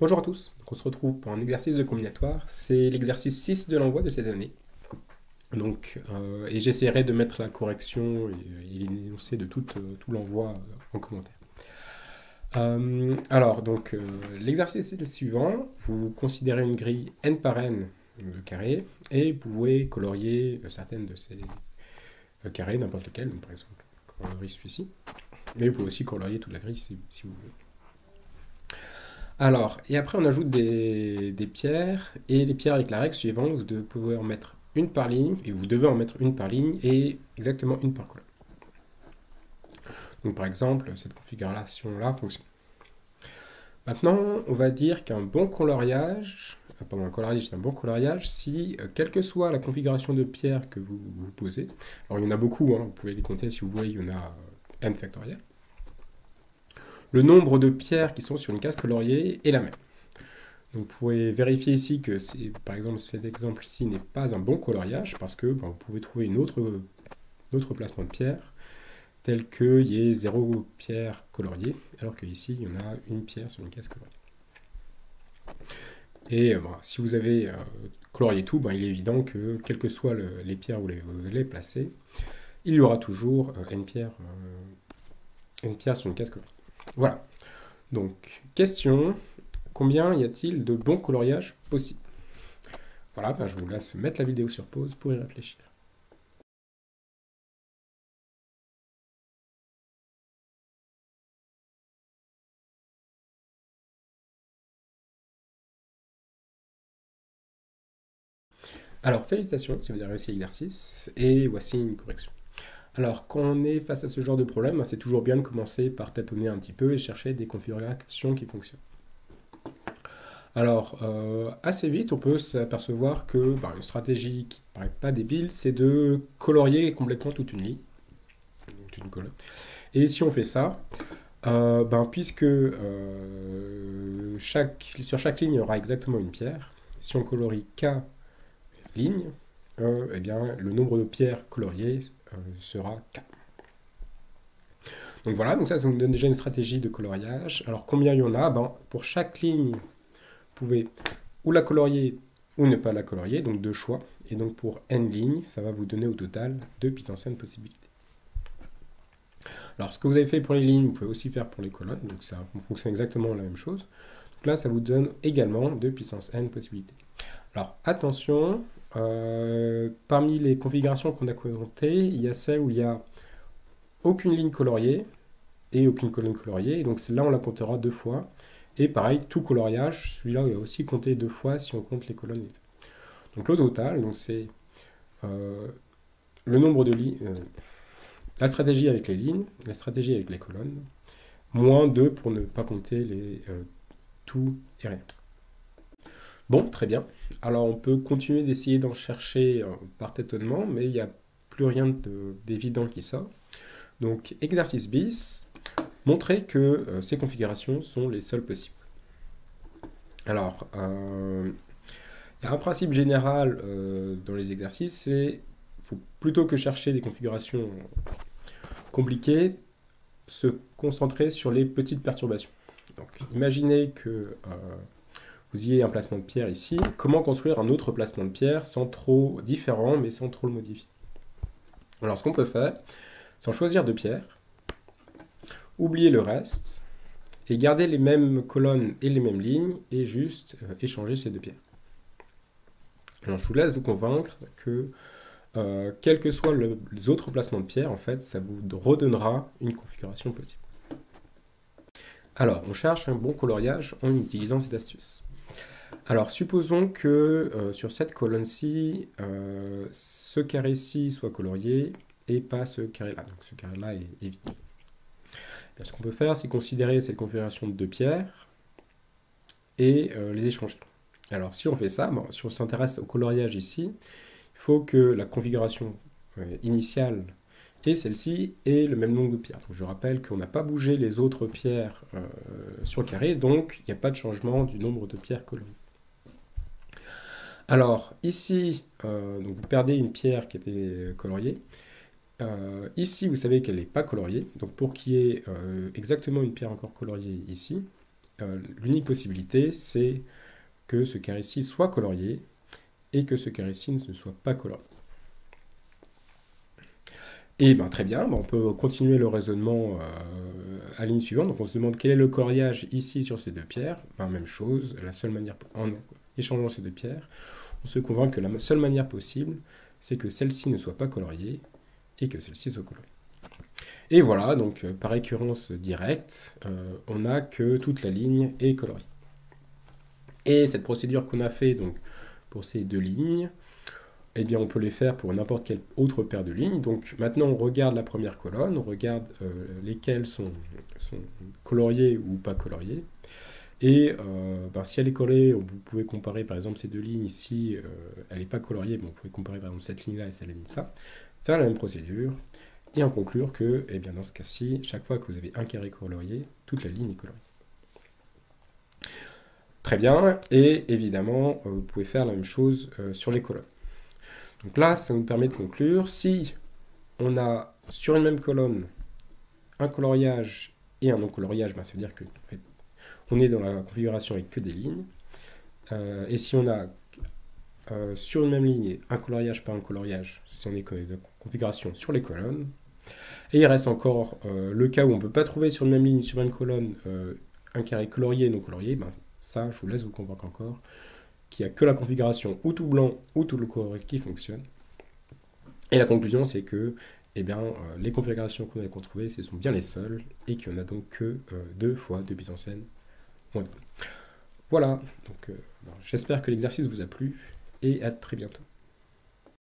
Bonjour à tous, donc on se retrouve pour un exercice de combinatoire. C'est l'exercice 6 de l'envoi de cette année. Et j'essaierai de mettre la correction et l'énoncé de tout l'envoi en commentaire. L'exercice est le suivant. Vous considérez une grille n par n de carrés et vous pouvez colorier certaines de ces carrés, n'importe lequel, donc par exemple, colorier celui-ci. Mais vous pouvez aussi colorier toute la grille si vous voulez. Alors, et après on ajoute des pierres, et les pierres avec la règle suivante, vous pouvez en mettre une par ligne, et vous devez en mettre une par ligne, et exactement une par colonne. Donc par exemple, cette configuration-là fonctionne. Maintenant, on va dire qu'un bon coloriage, un coloriage c'est un bon coloriage si, quelle que soit la configuration de pierres que vous posez, alors il y en a beaucoup, hein, vous pouvez les compter si vous voulez, il y en a n factoriel, le nombre de pierres qui sont sur une case coloriée est la même. Donc vous pouvez vérifier ici que, par exemple, cet exemple-ci n'est pas un bon coloriage parce que vous pouvez trouver un autre placement de pierre tel qu'il y ait 0 pierre coloriée, alors qu'ici, il y en a une pierre sur une case coloriée. Et si vous avez colorié tout, il est évident que, quelles que soient les pierres où vous les placez, il y aura toujours une pierre sur une case coloriée. Voilà. Donc, question, combien y a-t-il de bons coloriages possibles? Voilà, je vous laisse mettre la vidéo sur pause pour y réfléchir. Alors, félicitations si vous avez réussi l'exercice, et voici une correction. Alors, quand on est face à ce genre de problème, c'est toujours bien de commencer par tâtonner un petit peu et chercher des configurations qui fonctionnent. Alors, assez vite, on peut s'apercevoir que une stratégie qui ne paraît pas débile, c'est de colorier complètement toute une ligne, toute une colonne. Et si on fait ça, puisque sur chaque ligne, il y aura exactement une pierre, si on colorie K ligne, eh bien, le nombre de pierres coloriées sera K. Donc voilà, donc ça nous donne déjà une stratégie de coloriage. Alors combien il y en a? Pour chaque ligne, vous pouvez ou la colorier ou ne pas la colorier, donc deux choix. Et donc pour n lignes, ça va vous donner au total 2 puissance n possibilités. Alors ce que vous avez fait pour les lignes, vous pouvez aussi faire pour les colonnes, donc ça fonctionne exactement la même chose. Donc là, ça vous donne également 2 puissance n possibilités. Alors attention, parmi les configurations qu'on a comptées, il y a celle où il n'y a aucune ligne coloriée et aucune colonne coloriée. Et donc celle-là, on la comptera deux fois. Et pareil, tout coloriage, celui-là, il va aussi compter deux fois si on compte les colonnes. Donc le total, c'est le nombre de lignes, la stratégie avec les lignes, la stratégie avec les colonnes, moins 2 pour ne pas compter les tout et rien. Bon, très bien. Alors on peut continuer d'essayer d'en chercher par tâtonnement, mais il n'y a plus rien d'évident qui sort. Donc exercice bis, montrer que ces configurations sont les seules possibles. Alors, il y a un principe général dans les exercices, c'est faut plutôt que chercher des configurations compliquées, se concentrer sur les petites perturbations. Donc, imaginez que vous ayez un placement de pierre ici. Comment construire un autre placement de pierre sans trop différent, mais sans trop le modifier? Alors, ce qu'on peut faire, c'est en choisir deux pierres, oublier le reste, et garder les mêmes colonnes et les mêmes lignes, et juste échanger ces deux pierres. Alors, je vous laisse vous convaincre que quels que soient les autres placements de pierre, en fait, ça vous redonnera une configuration possible. Alors, on cherche un bon coloriage en utilisant cette astuce. Alors, supposons que sur cette colonne-ci, ce carré-ci soit colorié et pas ce carré-là. Donc, ce carré-là est vide. Ce qu'on peut faire, c'est considérer cette configuration de deux pierres et les échanger. Alors, si on fait ça, si on s'intéresse au coloriage ici, il faut que la configuration initiale et celle-ci ait le même nombre de pierres. Donc, je rappelle qu'on n'a pas bougé les autres pierres sur le carré, donc il n'y a pas de changement du nombre de pierres coloriées. Alors, ici, donc vous perdez une pierre qui était coloriée. Ici, vous savez qu'elle n'est pas coloriée. Donc, pour qu'il y ait exactement une pierre encore coloriée ici, l'unique possibilité, c'est que ce carré-ci soit colorié et que ce carré-ci ne soit pas colorié. Et bien très bien, on peut continuer le raisonnement à la ligne suivante. Donc on se demande quel est le coloriage ici sur ces deux pierres. Même chose, la seule manière, en échangeant ces deux pierres, on se convainc que la seule manière possible, c'est que celle-ci ne soit pas coloriée et que celle-ci soit coloriée. Et voilà, donc par récurrence directe, on a que toute la ligne est coloriée. Et cette procédure qu'on a fait donc, pour ces deux lignes, eh bien, on peut les faire pour n'importe quelle autre paire de lignes. Donc maintenant, on regarde la première colonne, on regarde lesquelles sont coloriées ou pas coloriées. Et si elle est colorée, vous pouvez comparer par exemple ces deux lignes. Si elle n'est pas coloriée, vous pouvez comparer par exemple cette ligne-là et cette ligne-là. Faire la même procédure et en conclure que, eh bien, dans ce cas-ci, chaque fois que vous avez un carré colorié, toute la ligne est coloriée. Très bien, et évidemment, vous pouvez faire la même chose sur les colonnes. Donc là, ça nous permet de conclure, si on a sur une même colonne un coloriage et un non-coloriage, ça veut dire que en fait, on est dans la configuration avec que des lignes. Et si on a sur une même ligne un coloriage par un coloriage, si on est de configuration sur les colonnes. Et il reste encore le cas où on ne peut pas trouver sur une même ligne, sur une colonne, un carré colorié et non colorié. Ça, je vous laisse vous convaincre encore qu'il n'y a que la configuration ou tout blanc ou tout le coloré qui fonctionne. Et la conclusion, c'est que les configurations qu'on a trouvées, ce sont bien les seules, et qu'il n'y en a donc que 2 fois 2 puissance n moins 2. Voilà, donc j'espère que l'exercice vous a plu, et à très bientôt.